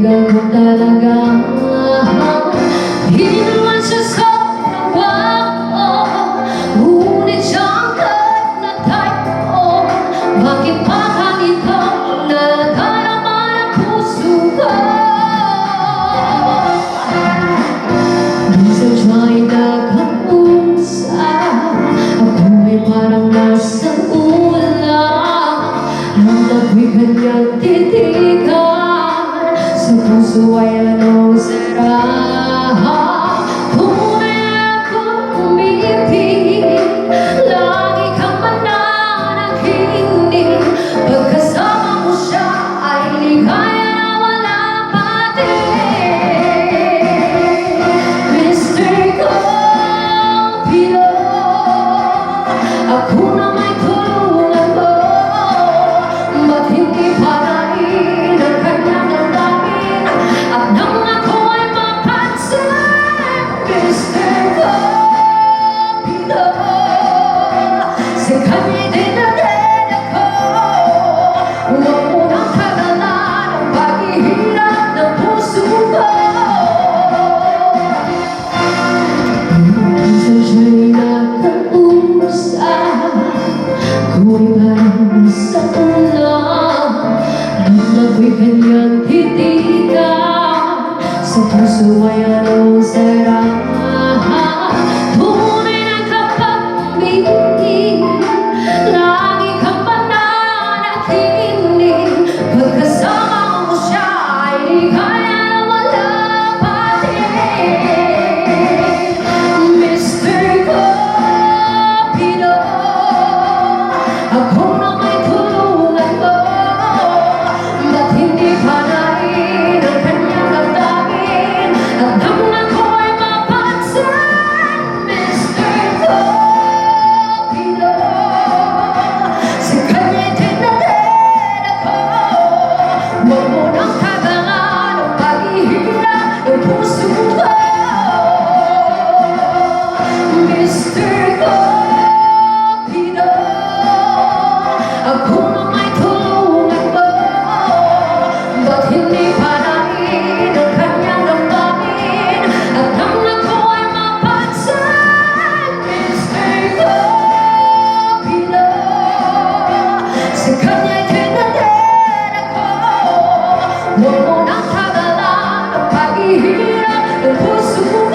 kaibigan ko talaga. Hindi naman siya sobrang ko, ngunit siya ang kahit na type ko. Bakit pa ganito nadarama ng puso ko? Minsan siya'y nakausap, ako'y parang nasa ulam. Nang ako'y kanyang titigan, sa puso ay anong sira. Tunay akong umibig, lagi kang mananaginip. Pagkasama mo siya ay ligaya na walang patig. Mr. Cupido, ako na may tulungan mo. Ba't hindi parain ang kanyang damdamin at nang ako ay mapansin? Mr. Cupido, sa kanya'y dinaded ako. Huwag mo nang tagalan ang paghihirap ng puso ko. Minsan siya'y nakausap, ako'y parang nasa ulam. Nang ako'y kanyang titigan, sa puso ay anong sira. Tunay na kapag-ibig, lagi kang mananaginip. Pagkasama mo siya ay ligaya na walang patig. Mr. Cupido, ako na may tulungan mo. Ba't hindi panain ang kanyang damdamin at nang ako ay mapansin? Mr. Cupido, sa kanya'y dinaded ako. Huwag mo nang tagalan ang paghihirap ng puso ko. Mr. Cupido, ako na may tulungan mo. Ba't hindi panain ang kanyang damdamin at nang ako ay mapansin? Mr. Cupido, sa kanya'y dinaded ako. Huwag mo nang tagalan ang paghihirap ng puso ko.